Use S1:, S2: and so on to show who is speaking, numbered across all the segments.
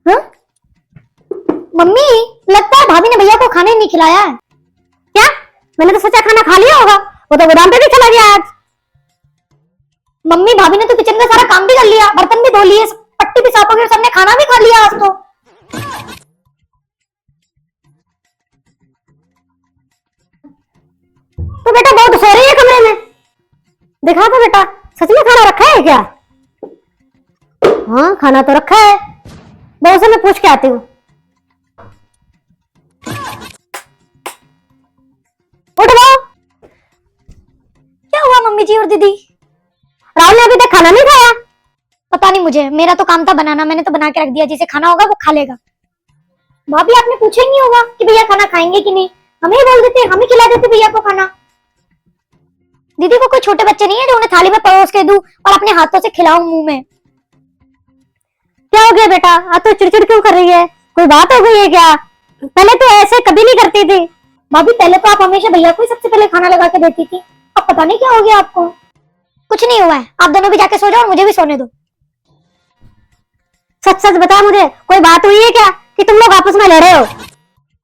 S1: हाँ? मम्मी, लगता है भाभी ने भैया को खाने नहीं खिलाया है। क्या? मैंने तो सोचा खाना खा लिया होगा, वो तो गोदाम पे भी चला गया आज। मम्मी, भाभी ने तो किचन में सारा काम भी कर लिया, बर्तन भी धो लिए, पट्टी भी साफ हो गई, सबने खाना भी खा लिया आज तो बेटा बहुत सो रही है कमरे में। देखा था बेटा, सच में खाना रखा है क्या? हाँ, खाना तो रखा है, बहू से मैं पूछ के आती हूँ। उठ बहू। क्या हुआ मम्मी जी और दीदी? राहुल ने अभी तक खाना नहीं खाया। पता नहीं मुझे, मेरा तो काम था बनाना, मैंने तो बना के रख दिया, जिसे खाना होगा वो खा लेगा। भाभी आपने पूछा ही नहीं होगा कि भैया खाना खाएंगे कि नहीं, हमें ही बोल देते, हम ही खिला देते भैया को खाना। दीदी को कोई छोटे बच्चे नहीं है जो उन्हें थाली में परोस के दूं और अपने हाथों से खिलाऊं मुंह में। क्या हो गया बेटा, आज तो चिड़चिड़ क्यों कर रही है? कोई बात हो गई है क्या? पहले तो ऐसे कभी नहीं करती थी। भाभी पहले तो आप हमेशा भैया को ही सबसे पहले खाना लगा के देती थी, अब पता नहीं क्या हो गया आपको। कुछ नहीं हुआ है, आप दोनों भी जाके सो जाओ और मुझे भी सोने दो। सच सच बता मुझे, कोई बात हुई है क्या कि तुम लोग आपस में लड़े हो?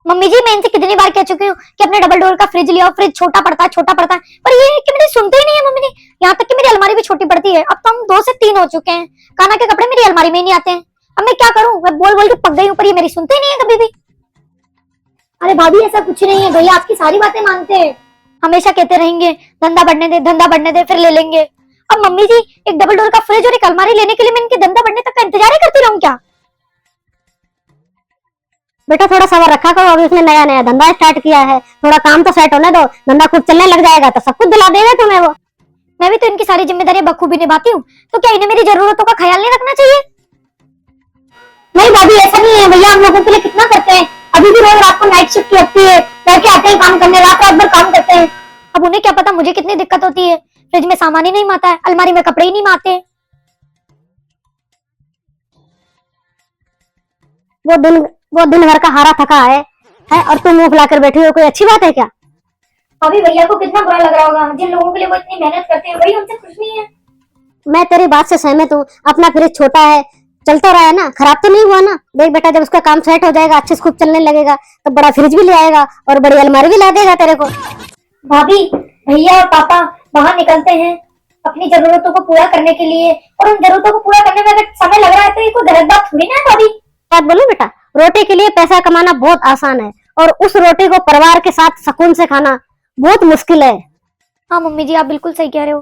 S1: मम्मी जी, मैं इनसे कितनी बार कह चुकी हूँ कि अपने डबल डोर का फ्रिज लिया, फ्रिज छोटा पड़ता है, पर ये कि मेरी सुनते ही नहीं है मम्मी ने। यहाँ तक कि मेरी अलमारी भी छोटी पड़ती है, अब तो हम 2 से 3 हो चुके हैं, कान्हा के कपड़े मेरी अलमारी में ही नहीं आते हैं। अब मैं क्या करूँ, मैं बोल बोल के पक गई हूँ, पर ये मेरी सुनते ही नहीं है कभी भी। अरे भाभी ऐसा कुछ नहीं है, भैया आपकी सारी बातें मानते हैं, हमेशा कहते रहेंगे धंधा बढ़ने दे फिर ले लेंगे। अब मम्मी जी, एक डबल डोर का फ्रिज और एक अलमारी लेने के लिए मैं इनके धंधा बढ़ने तक का इंतजार ही करती रहूं क्या? बेटा थोड़ा सबर रखा करो, अभी उसने नया नया धंधा स्टार्ट किया है, थोड़ा काम तो सेट होने दो, धंधा खुद चलने लग जाएगा तो सब कुछ दिला देगा तुम्हें वो। मैं भी तो इनकी सारी जिम्मेदारियां बखूबी निभाती हूँ, तो क्या इन्हें मेरी जरूरतों का ख्याल नहीं रखना चाहिए? नहीं भाभी, ऐसा नहीं है, भैया हम लोगों के लिए कितना करते हैं, अभी भी रोज रात को नाइट शिफ्ट लगती है, लड़के आते हैं काम करने, रात रात भर काम करते हैं। अब उन्हें क्या पता मुझे कितनी दिक्कत होती है, फ्रिज में सामान ही नहीं माता है, अलमारी में कपड़े ही नहीं माते। वो दिन भर का हारा थका है और तुम मुंह फुलाकर बैठी हो, कोई अच्छी बात है क्या? अभी भैया को कितना बुरा लग रहा होगा, जिन लोगों के लिए वो इतनी मेहनत करते हैं वही उनसे खुश नहीं है। मैं तेरी बात से सहमत हूँ, अपना फ्रिज छोटा है, चलता रहा है ना, खराब तो नहीं हुआ ना। देख बेटा, जब उसका काम सेट हो जाएगा, अच्छे से खूब चलने लगेगा, तो बड़ा फ्रिज भी ले आएगा और बड़ी अलमारी भी ला देगा तेरे को। भाभी, भैया और पापा बाहर निकलते हैं अपनी जरूरतों को पूरा करने के लिए, और उन जरूरतों को पूरा करने में अगर समय लग रहा है तो ये कोई गलत बात थोड़ी ना है। भाभी बात बोलूं बेटा, रोटी के लिए पैसा कमाना बहुत आसान है, और उस रोटी को परिवार के साथ सुकून से खाना बहुत मुश्किल है। हाँ मम्मी जी, आप बिल्कुल सही कह रहे हो,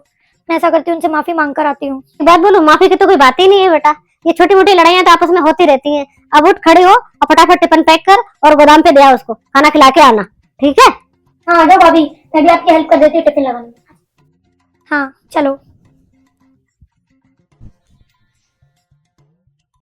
S1: मैं ऐसा करती हूँ, उनसे माफी मांग कर आती हूँ। बात बोलूं, माफी की तो कोई बात ही नहीं है बेटा, ये छोटी मोटी लड़ाइयां तो आपस में होती रहती हैं। अब उठ खड़ी हो और फटाफट टिफिन पैक कर और गोदाम पे दे आ, उसको खाना खिला के आना, ठीक है? हाँ आ जाओ भाभी, मैं भी आपकी हेल्प कर देती हूँ टिफिन लगाने में। हाँ चलो।